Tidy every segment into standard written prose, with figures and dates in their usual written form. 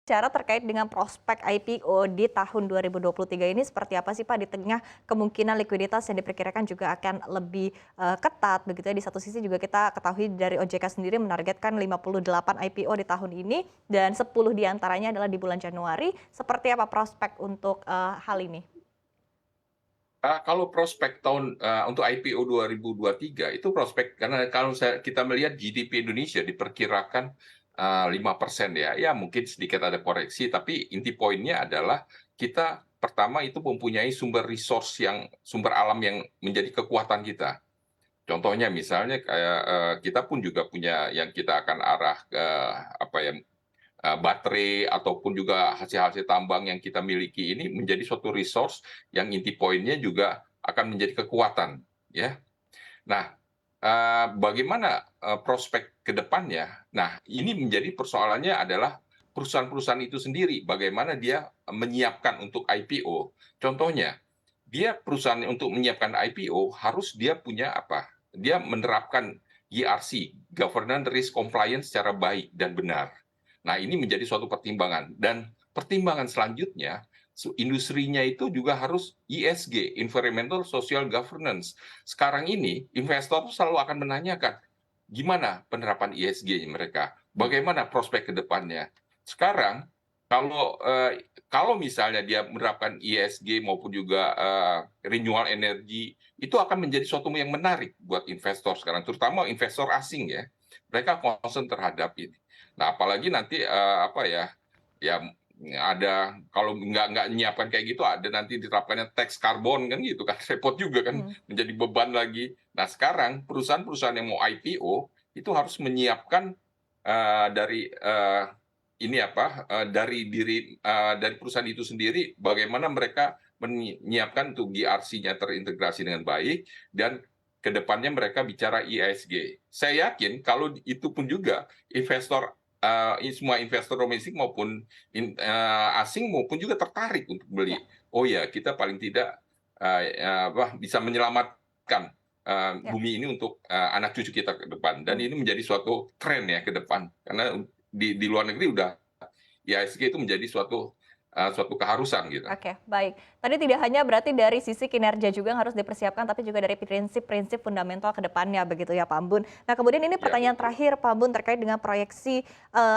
Cara terkait dengan prospek IPO di tahun 2023 ini seperti apa sih Pak, di tengah kemungkinan likuiditas yang diperkirakan juga akan lebih, ketat begitu ya. Di satu sisi juga kita ketahui dari OJK sendiri menargetkan 58 IPO di tahun ini dan 10 diantaranya adalah di bulan Januari. Seperti apa prospek untuk, hal ini? Kalau prospek untuk IPO 2023 itu prospek karena kalau kita melihat GDP Indonesia diperkirakan 5% ya. Ya mungkin sedikit ada koreksi, tapi inti poinnya adalah kita pertama itu mempunyai sumber alam yang menjadi kekuatan kita. Contohnya misalnya kayak, kita pun juga punya yang kita akan arah ke apa ya, baterai ataupun juga hasil-hasil tambang yang kita miliki ini menjadi suatu resource yang inti poinnya juga akan menjadi kekuatan, ya. Nah, bagaimana, prospek ke depannya? Nah, ini menjadi persoalannya adalah perusahaan-perusahaan itu sendiri, bagaimana dia menyiapkan untuk IPO. Contohnya, dia perusahaan untuk menyiapkan IPO harus dia punya apa, dia menerapkan GRC, Governance Risk Compliance secara baik dan benar. Nah, ini menjadi suatu pertimbangan dan pertimbangan selanjutnya industrinya itu juga harus ESG, Environmental Social Governance. Sekarang ini investor selalu akan menanyakan, gimana penerapan ESG mereka? Bagaimana prospek ke depannya? Sekarang kalau misalnya dia menerapkan ESG maupun juga renewable energy, itu akan menjadi suatu yang menarik buat investor sekarang, terutama investor asing ya. Mereka concern terhadap ini. Nah, apalagi nanti apa ya, ya ada kalau nggak menyiapkan kayak gitu ada nanti diterapkannya tax karbon kan gitu kan repot juga kan Mhm. menjadi beban lagi. Nah sekarang perusahaan-perusahaan yang mau IPO itu harus menyiapkan dari ini apa dari perusahaan itu sendiri bagaimana mereka menyiapkan tuh GRC-nya terintegrasi dengan baik dan kedepannya mereka bicara ESG. Saya yakin kalau itu pun juga investor semua investor domestik maupun asing maupun juga tertarik untuk Ya, beli. Oh ya, kita paling tidak bisa menyelamatkan ya. bumi ini untuk anak cucu kita ke depan. Dan Mmm. ini menjadi suatu tren ya ke depan. Karena di luar negeri udah IHSG itu menjadi suatu keharusan gitu. Oke, baik. Tadi tidak hanya berarti dari sisi kinerja juga yang harus dipersiapkan, tapi juga dari prinsip-prinsip fundamental ke depannya begitu ya Pak Ambun. Nah kemudian ini Ya pertanyaan betul. terakhir Pak Ambun terkait dengan proyeksi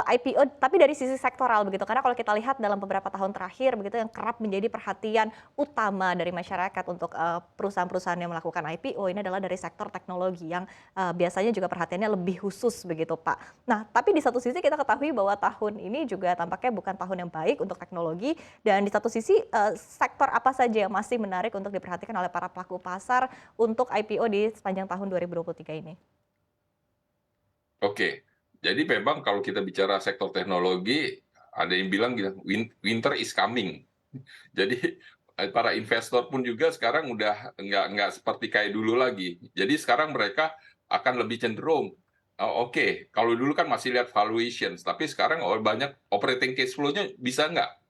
IPO, tapi dari sisi sektoral begitu. Karena kalau kita lihat dalam beberapa tahun terakhir begitu yang kerap menjadi perhatian utama dari masyarakat untuk perusahaan-perusahaan yang melakukan IPO ini adalah dari sektor teknologi yang biasanya juga perhatiannya lebih khusus begitu Pak. Nah tapi di satu sisi kita ketahui bahwa tahun ini juga tampaknya bukan tahun yang baik untuk teknologi dan di satu sisi, sektor apa saja yang masih menarik untuk diperhatikan oleh para pelaku pasar untuk IPO di sepanjang tahun 2023 ini? Oke. Jadi memang kalau kita bicara sektor teknologi, ada yang bilang gitu, winter is coming. Jadi para investor pun juga sekarang udah nggak seperti kayak dulu lagi. Jadi sekarang mereka akan lebih cenderung, oke, kalau dulu kan masih lihat valuations, tapi sekarang banyak operating cash flow-nya bisa nggak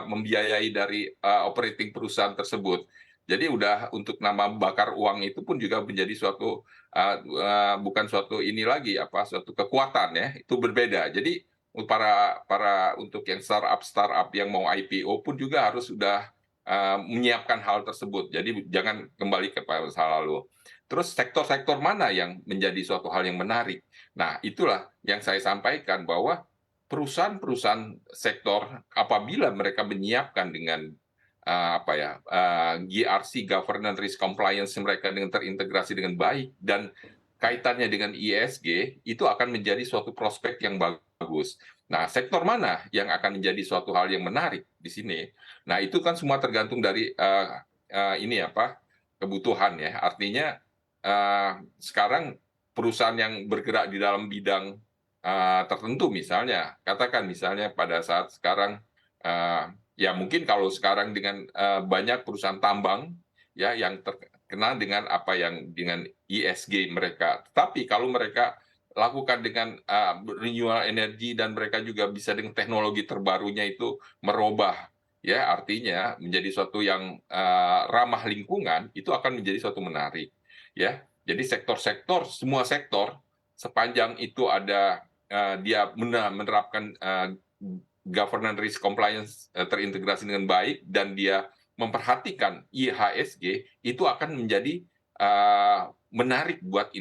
membiayai dari operating perusahaan tersebut. Jadi udah untuk nama bakar uang itu pun juga menjadi bukan suatu ini lagi apa suatu kekuatan ya, itu berbeda. Jadi untuk yang startup yang mau IPO pun juga harus sudah menyiapkan hal tersebut. Jadi jangan kembali ke masa lalu. Terus sektor-sektor mana yang menjadi suatu hal yang menarik? Nah, itulah yang saya sampaikan bahwa perusahaan-perusahaan sektor apabila mereka menyiapkan dengan GRC, Governance Risk Compliance mereka dengan terintegrasi dengan baik dan kaitannya dengan ESG itu akan menjadi suatu prospek yang bagus. Nah, sektor mana yang akan menjadi suatu hal yang menarik di sini? Nah, itu kan semua tergantung dari ini apa kebutuhan ya. Artinya sekarang perusahaan yang bergerak di dalam bidang tertentu, misalnya, katakan misalnya pada saat sekarang ya mungkin kalau sekarang dengan banyak perusahaan tambang ya yang terkena dengan apa yang dengan ESG mereka. Tetapi kalau mereka lakukan dengan renewable energy dan mereka juga bisa dengan teknologi terbarunya itu merubah ya artinya menjadi suatu yang ramah lingkungan itu akan menjadi suatu menarik ya. Jadi sektor-sektor semua sektor sepanjang itu ada dia menerapkan governance risk compliance terintegrasi dengan baik dan dia memperhatikan IHSG, itu akan menjadi menarik buat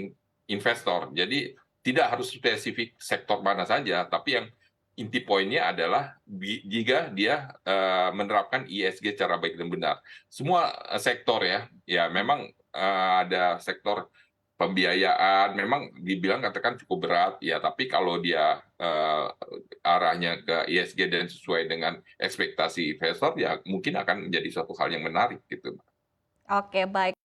investor. Jadi tidak harus spesifik sektor mana saja, tapi yang inti poinnya adalah jika dia menerapkan ISG secara baik dan benar. Semua sektor ya memang ada sektor pembiayaan, memang dibilang katakan cukup berat ya, tapi kalau dia arahnya ke ISG dan sesuai dengan ekspektasi investor, ya mungkin akan menjadi suatu hal yang menarik gitu. Oke, baik.